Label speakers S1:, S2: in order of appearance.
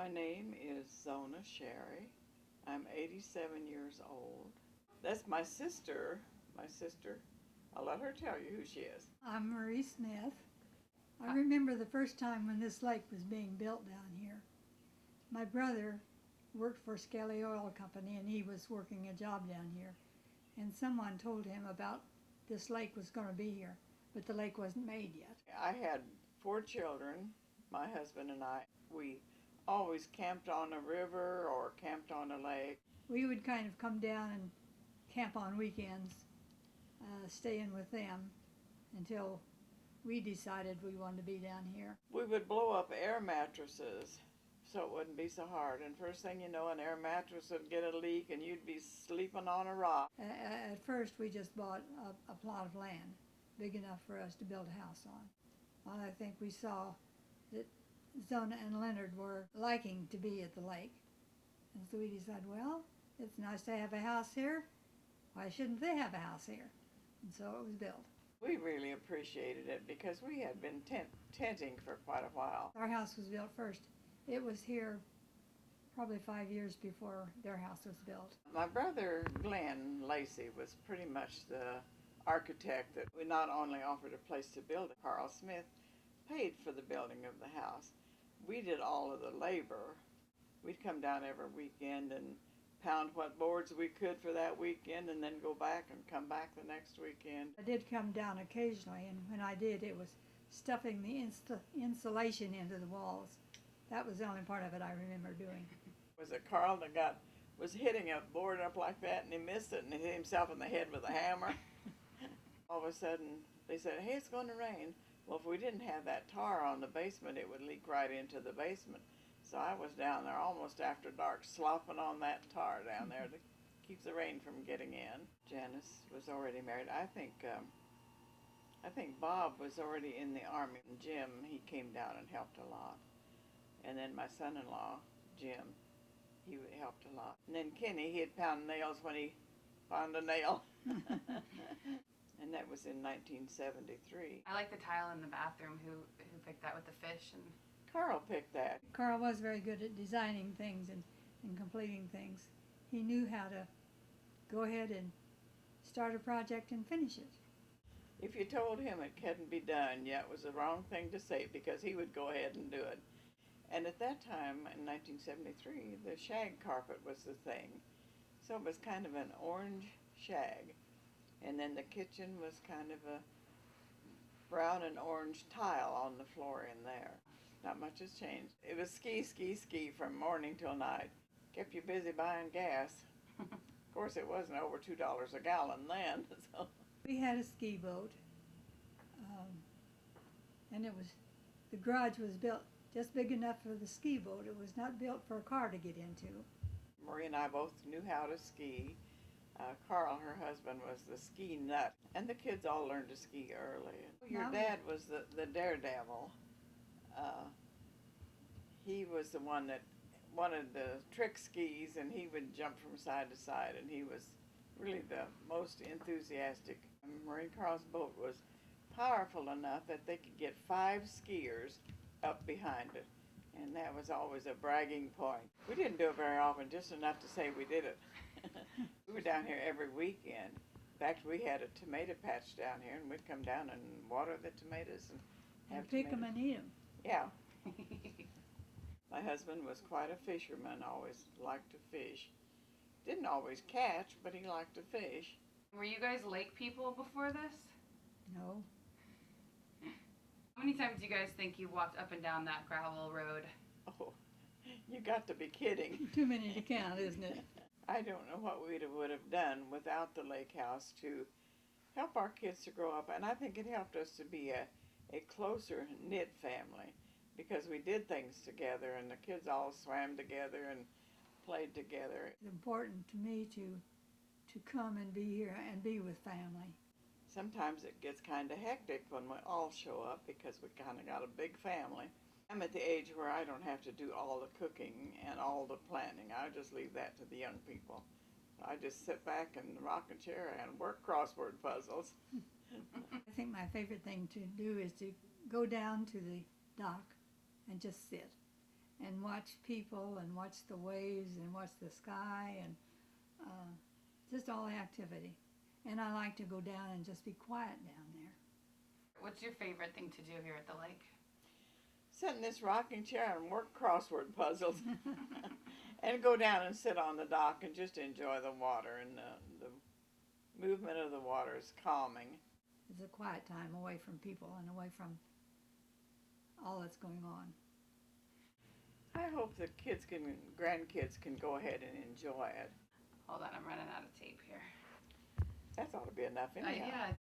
S1: My name is Zona Sherry. I'm 87 years old. That's my sister. I'll let her tell you who she is.
S2: I'm Marie Smith. I remember the first time when this lake was being built down here. My brother worked for Skelly Oil Company and he was working a job down here. And someone told him about this lake was going to be here, but the lake wasn't made yet.
S1: I had 4 children, my husband and I. We always camped on a river or camped on a lake.
S2: We would kind of come down and camp on weekends, staying with them until we decided we wanted to be down here.
S1: We would blow up air mattresses so it wouldn't be so hard. And first thing you know, an air mattress would get a leak and you'd be sleeping on a rock.
S2: At first, we just bought a plot of land big enough for us to build a house on. Well, I think we saw that Zona and Leonard were liking to be at the lake. And so we decided, well, it's nice to have a house here. Why shouldn't they have a house here? And so it was built.
S1: We really appreciated it because we had been tenting for quite a while.
S2: Our house was built first. It was here probably 5 years before their house was built.
S1: My brother, Glenn Lacey, was pretty much the architect that we not only offered a place to build it. Carl Smith paid for the building of the house. We did all of the labor. We'd come down every weekend and pound what boards we could for that weekend and then go back and come back the next weekend.
S2: I did come down occasionally, and when I did, it was stuffing the insulation into the walls. That was the only part of it I remember doing.
S1: Was it Carl that was hitting a board up like that and he missed it and he hit himself in the head with a hammer? All of a sudden they said, hey, it's going to rain. Well, if we didn't have that tar on the basement, it would leak right into the basement. So I was down there almost after dark, slopping on that tar down there to keep the rain from getting in. Janice was already married. I think Bob was already in the Army. And Jim, he came down and helped a lot. And then my son-in-law, Jim, he helped a lot. And then Kenny, he'd pound nails when he found a nail. And that was in 1973.
S3: I like the tile in the bathroom. Who picked that with the fish? And
S1: Carl picked that.
S2: Carl was very good at designing things and completing things. He knew how to go ahead and start a project and finish it.
S1: If you told him it couldn't be done, yeah, it was the wrong thing to say because he would go ahead and do it. And at that time, in 1973, the shag carpet was the thing. So it was kind of an orange shag. And then the kitchen was kind of a brown and orange tile on the floor in there. Not much has changed. It was ski from morning till night. Kept you busy buying gas. Of course, it wasn't over $2 a gallon then. So.
S2: We had a ski boat, and the garage was built just big enough for the ski boat. It was not built for a car to get into.
S1: Marie and I both knew how to ski. Carl, her husband, was the ski nut. And the kids all learned to ski early. Your dad was the daredevil. He was the one that wanted the trick skis, and he would jump from side to side, and he was really the most enthusiastic. Marie and Carl's boat was powerful enough that they could get 5 skiers up behind it, and that was always a bragging point. We didn't do it very often, just enough to say we did it. We were down here every weekend. In fact, we had a tomato patch down here, and we'd come down and water the tomatoes and have
S2: pick them and eat them.
S1: Yeah. My husband was quite a fisherman, always liked to fish. Didn't always catch, but he liked to fish.
S3: were you guys lake people before this?
S2: No.
S3: How many times do you guys think you walked up and down that gravel road?
S1: Oh, you got to be kidding.
S2: Too many to count, isn't it?
S1: I don't know what we would have done without the lake house to help our kids to grow up. And I think it helped us to be a closer knit family because we did things together and the kids all swam together and played together.
S2: It's important to me to come and be here and be with family.
S1: Sometimes it gets kind of hectic when we all show up because we kind of got a big family. I'm at the age where I don't have to do all the cooking and all the planning. I just leave that to the young people. I just sit back and rock a chair and work crossword puzzles.
S2: I think my favorite thing to do is to go down to the dock and just sit and watch people and watch the waves and watch the sky and just all the activity. And I like to go down and just be quiet down there.
S3: What's your favorite thing to do here at the lake?
S1: Sit in this rocking chair and work crossword puzzles. And go down and sit on the dock and just enjoy the water, and the movement of the water is calming.
S2: It's a quiet time away from people and away from all that's going on.
S1: I hope the grandkids can go ahead and enjoy it.
S3: Hold on, I'm running out of tape here.
S1: That ought to be enough anyhow.
S3: Yeah.